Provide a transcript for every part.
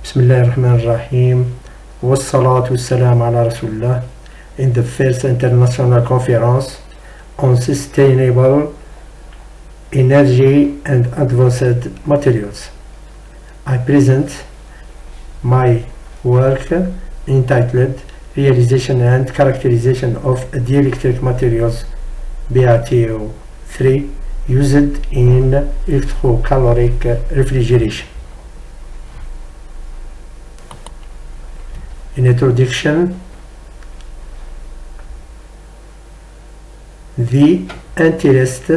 Bismillahirrahmanirrahim. Wassalatu wassalam ala Rasulullah. In the first international conference on sustainable energy and advanced materials, I present my work entitled Realization and Characterization of Dielectric Materials BaTiO3 used in electrocaloric refrigeration. In introduction, the interest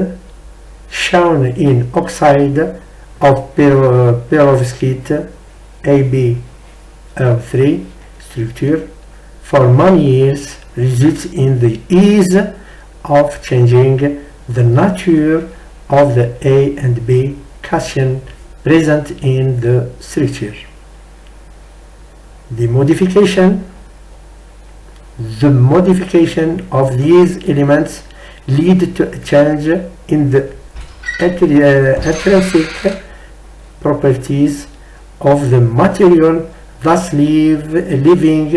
shown in oxide of perovskite AbO3 structure for many years results in the ease of changing the nature of the A and B cation present in the structure. The modification of these elements lead to a change in the intrinsic properties of the material, thus leaving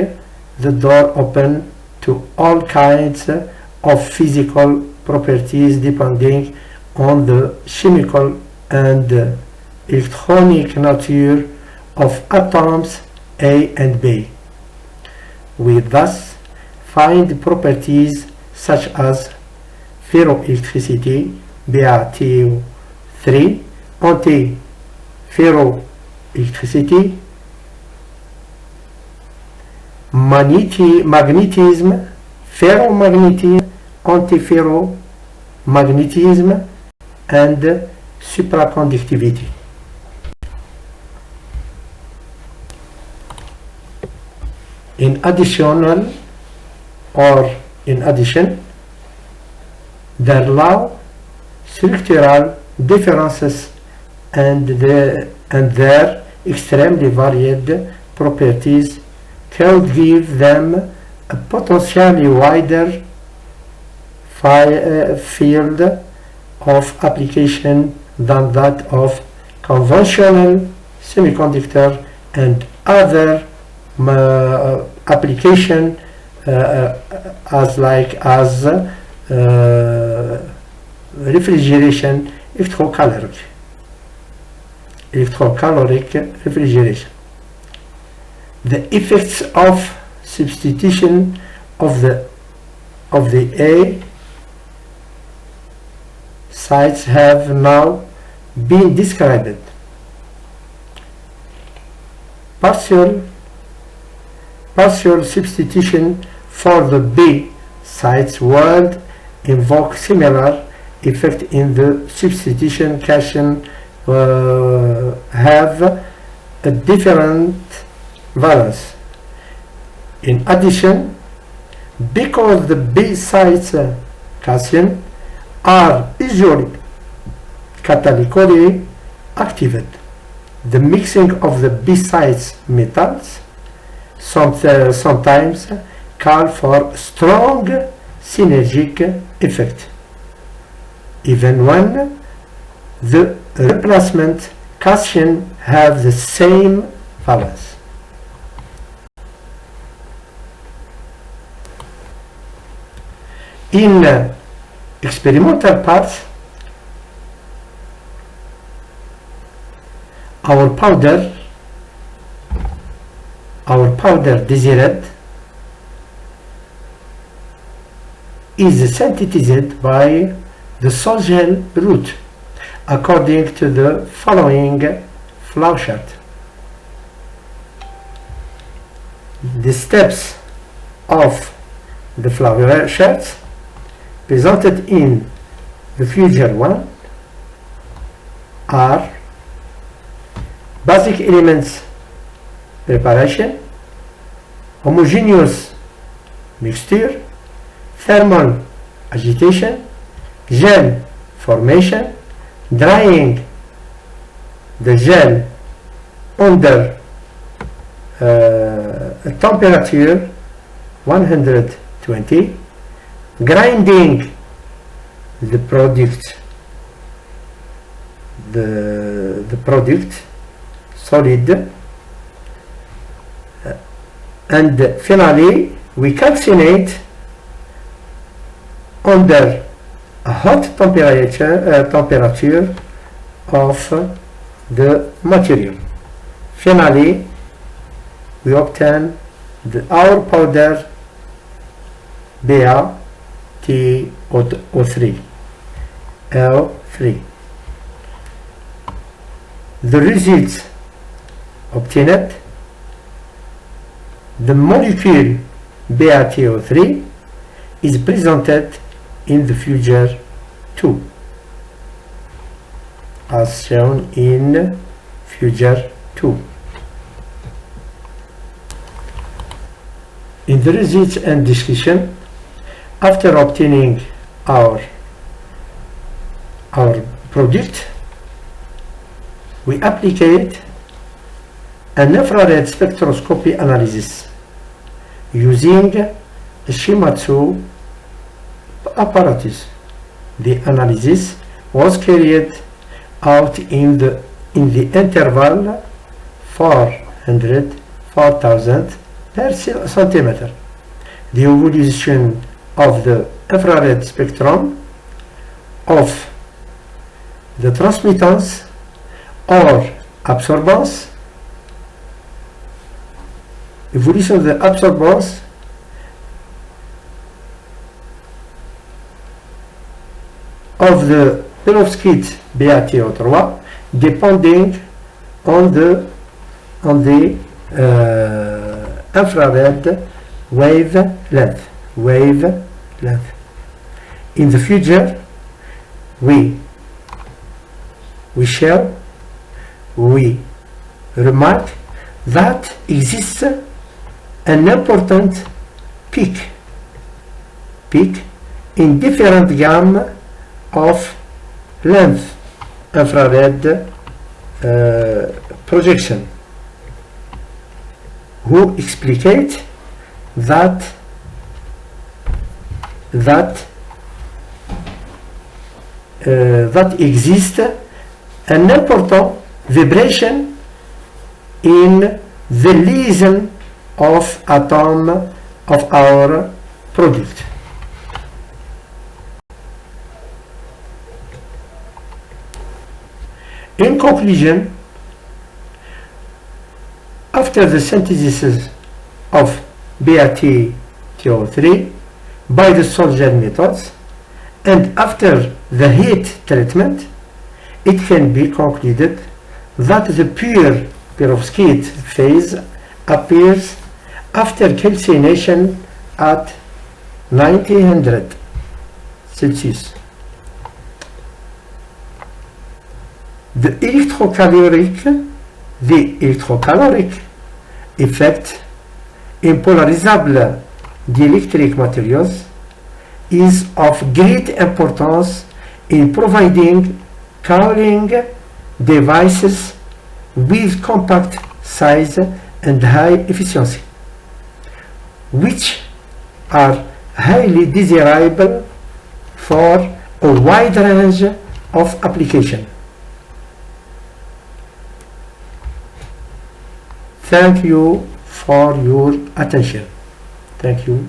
the door open to all kinds of physical properties depending on the chemical and electronic nature of atoms A and B. We thus find properties such as ferroelectricity BaTiO3, anti-ferroelectricity, magnetism, ferromagnetism, antiferromagnetism, and supraconductivity. In addition, there are structural differences and their extremely varied properties could give them a potentially wider field of application than that of conventional semiconductor and other application as refrigeration, electrocaloric refrigeration. The effects of substitution of the A sites have now been described. Partial substitution for the B sites would invoke similar effect in the substitution cation have a different valence. In addition, because the B sites cation are usually catalytically activated, the mixing of the B sites metals sometimes call for strong synergic effect, even when the replacement cation have the same valence. In experimental parts, our powder desired is synthesized by the Sol-Gel route according to the following flowchart. The steps of the flowchart presented in the figure 1 are basic elements preparation, homogeneous mixture, thermal agitation, gel formation, drying the gel under a temperature 120, grinding the product solid And finally, we calcinate under a hot temperature of the material. Finally, we obtain our powder BaTO3, L3. The results obtained: the molecule BaTO3 is presented in the figure 2, as shown in figure 2. In the results and discussion, after obtaining our product, we applicate an infrared spectroscopy analysis using a Shimadzu apparatus. The analysis was carried out in the interval 400–4000 per centimeter. The evolution of the infrared spectrum of the transmittance or absorbance, evolution of the absorbance of the perovskite BaTO3 depending on the infrared wavelength. In the future, we remark that exists an important peak in different gamma of length infrared projection, who explicate that exists an important vibration in the liaison of atom of our product. In conclusion, after the synthesis of BaTO3 by the Solger methods and after the heat treatment, it can be concluded that the pure perovskite phase appears after calcination at 1900 Celsius. The electrocaloric effect in polarizable dielectric materials is of great importance in providing cooling devices with compact size and high efficiency, which are highly desirable for a wide range of applications. Thank you for your attention. Thank you.